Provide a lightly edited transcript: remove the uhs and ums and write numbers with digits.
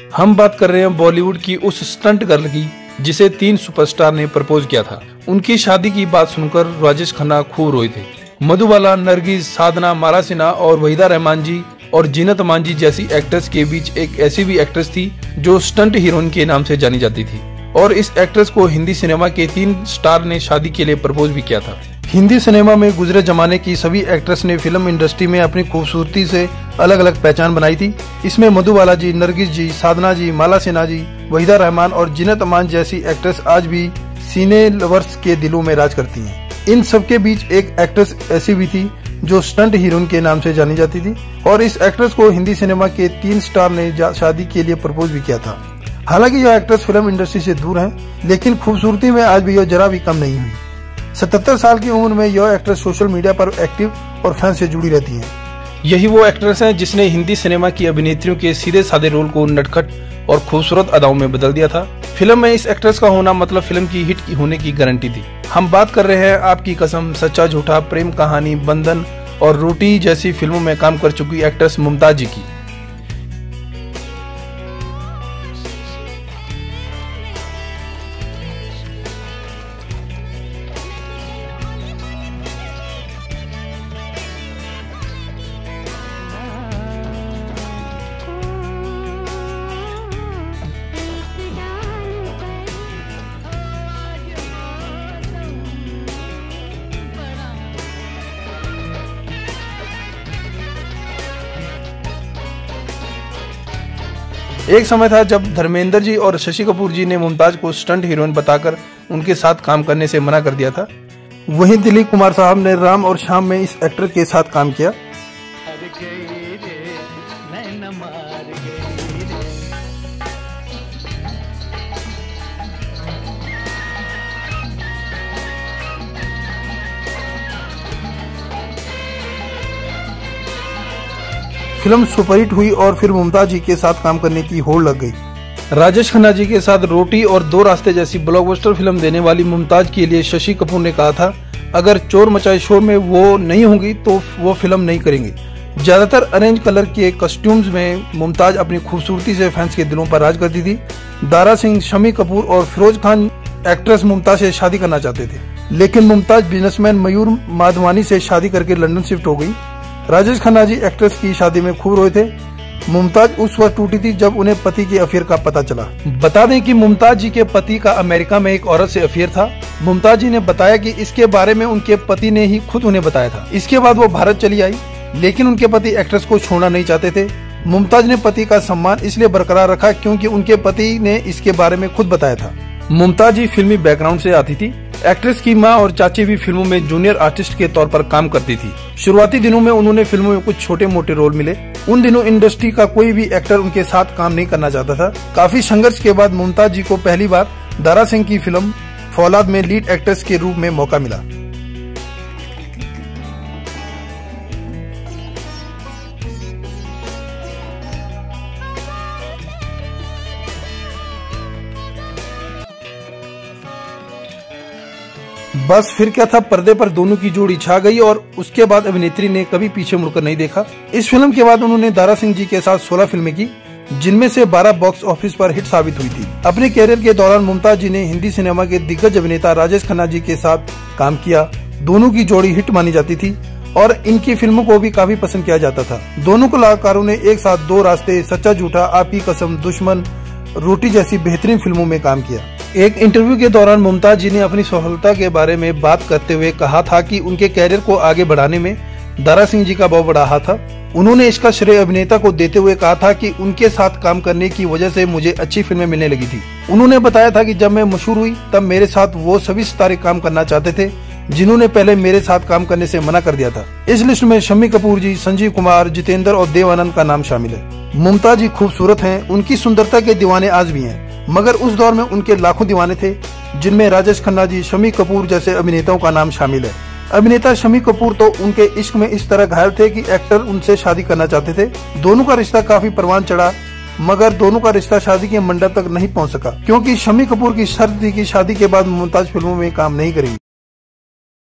हम बात कर रहे हैं बॉलीवुड की उस स्टंट गर्ल की जिसे 3 सुपरस्टार ने प्रपोज किया था। उनकी शादी की बात सुनकर राजेश खन्ना खूब रोए थे। मधुबाला, नरगिस, साधना, माला सिन्हा और वहीदा रहमान जी और जीनत अमान जी जैसी एक्ट्रेस के बीच एक ऐसी भी एक्ट्रेस थी जो स्टंट हीरोइन के नाम से जानी जाती थी और इस एक्ट्रेस को हिंदी सिनेमा के 3 स्टार ने शादी के लिए प्रपोज भी किया था। हिंदी सिनेमा में गुजरे जमाने की सभी एक्ट्रेस ने फिल्म इंडस्ट्री में अपनी खूबसूरती से अलग अलग पहचान बनाई थी। इसमें मधुबाला जी, नरगिस जी, साधना जी, माला सिन्हा जी, वहीदा रहमान और जीनत अमान जैसी एक्ट्रेस आज भी सिने लवर्स के दिलों में राज करती हैं। इन सबके बीच एक एक्ट्रेस ऐसी भी थी जो स्टंट हीरोइन के नाम से जानी जाती थी और इस एक्ट्रेस को हिंदी सिनेमा के 3 स्टार ने शादी के लिए प्रपोज भी किया था। हालांकि यह एक्ट्रेस फिल्म इंडस्ट्री से दूर है, लेकिन खूबसूरती में आज भी यह जरा भी कम नहीं हुई। 77 साल की उम्र में यह एक्ट्रेस सोशल मीडिया पर एक्टिव और फैन से जुड़ी रहती है। यही वो एक्ट्रेस है जिसने हिंदी सिनेमा की अभिनेत्रियों के सीधे साधे रोल को नटखट और खूबसूरत अदाओं में बदल दिया था। फिल्म में इस एक्ट्रेस का होना मतलब फिल्म की हिट होने की गारंटी थी। हम बात कर रहे हैं आपकी कसम, सच्चा झूठा, प्रेम कहानी, बंधन और रोटी जैसी फिल्मों में काम कर चुकी एक्ट्रेस मुमताज जी की। एक समय था जब धर्मेंद्र जी और शशि कपूर जी ने मुमताज को स्टंट हीरोइन बताकर उनके साथ काम करने से मना कर दिया था। वहीं दिलीप कुमार साहब ने राम और श्याम में इस एक्टर के साथ काम किया। फिल्म सुपरहिट हुई और फिर मुमताज जी के साथ काम करने की होड़ लग गई। राजेश खन्ना जी के साथ रोटी और 2 रास्ते जैसी ब्लॉकबस्टर फिल्म देने वाली मुमताज के लिए शशि कपूर ने कहा था, अगर चोर मचाए शोर में वो नहीं होंगी तो वो फिल्म नहीं करेंगे। ज्यादातर ऑरेंज कलर के कॉस्ट्यूम्स में मुमताज अपनी खूबसूरती से फैंस के दिलों पर राज करती थी। दारा सिंह, शम्मी कपूर और फिरोज खान एक्ट्रेस मुमताज से शादी करना चाहते थे, लेकिन मुमताज बिजनेसमैन मयूर माधवानी से शादी करके लंदन शिफ्ट हो गई। राजेश खन्ना जी एक्ट्रेस की शादी में खूब रोए थे। मुमताज उस वक्त टूटी थी जब उन्हें पति के अफेयर का पता चला। बता दें कि मुमताज जी के पति का अमेरिका में एक औरत से अफेयर था। मुमताज जी ने बताया कि इसके बारे में उनके पति ने ही खुद उन्हें बताया था। इसके बाद वो भारत चली आई, लेकिन उनके पति एक्ट्रेस को छोड़ना नहीं चाहते थे। मुमताज ने पति का सम्मान इसलिए बरकरार रखा क्योंकि उनके पति ने इसके बारे में खुद बताया था। मुमताज जी फिल्मी बैकग्राउंड से आती थी। एक्ट्रेस की मां और चाची भी फिल्मों में जूनियर आर्टिस्ट के तौर पर काम करती थी। शुरुआती दिनों में उन्होंने फिल्मों में कुछ छोटे मोटे रोल मिले। उन दिनों इंडस्ट्री का कोई भी एक्टर उनके साथ काम नहीं करना चाहता था। काफी संघर्ष के बाद मुमताज जी को पहली बार दारा सिंह की फिल्म फौलाद में लीड एक्ट्रेस के रूप में मौका मिला। बस फिर क्या था, पर्दे पर दोनों की जोड़ी छा गई और उसके बाद अभिनेत्री ने कभी पीछे मुड़कर नहीं देखा। इस फिल्म के बाद उन्होंने दारा सिंह जी के साथ 16 फिल्में की, जिनमें से 12 बॉक्स ऑफिस पर हिट साबित हुई थी। अपने कैरियर के दौरान मुमताज जी ने हिंदी सिनेमा के दिग्गज अभिनेता राजेश खन्ना जी के साथ काम किया। दोनों की जोड़ी हिट मानी जाती थी और इनकी फिल्मों को भी काफी पसंद किया जाता था। दोनों कलाकारों ने एक साथ 2 रास्ते, सच्चा झूठा, आपकी कसम, दुश्मन, रोटी जैसी बेहतरीन फिल्मों में काम किया। एक इंटरव्यू के दौरान मुमताज जी ने अपनी सफलता के बारे में बात करते हुए कहा था कि उनके कैरियर को आगे बढ़ाने में दारा सिंह जी का बहुत बड़ा हाथ था। उन्होंने इसका श्रेय अभिनेता को देते हुए कहा था कि उनके साथ काम करने की वजह से मुझे अच्छी फिल्में मिलने लगी थी। उन्होंने बताया था कि जब मैं मशहूर हुई तब मेरे साथ वो सभी सितारे काम करना चाहते थे जिन्होंने पहले मेरे साथ काम करने से मना कर दिया था। इस लिस्ट में शम्मी कपूर जी, संजीव कुमार, जितेंद्र और देव आनंद का नाम शामिल है। मुमताज जी खूबसूरत हैं, उनकी सुंदरता के दीवाने आज भी हैं, मगर उस दौर में उनके लाखों दीवाने थे, जिनमें राजेश खन्ना जी, शम्मी कपूर जैसे अभिनेताओं का नाम शामिल है। अभिनेता शम्मी कपूर तो उनके इश्क में इस तरह घायल थे कि एक्टर उनसे शादी करना चाहते थे। दोनों का रिश्ता काफी परवान चढ़ा, मगर दोनों का रिश्ता शादी के मंडप तक नहीं पहुंच सका, क्योंकि शम्मी कपूर की शर्त थी कि शादी के बाद मुमताज फिल्मों में काम नहीं करेंगी।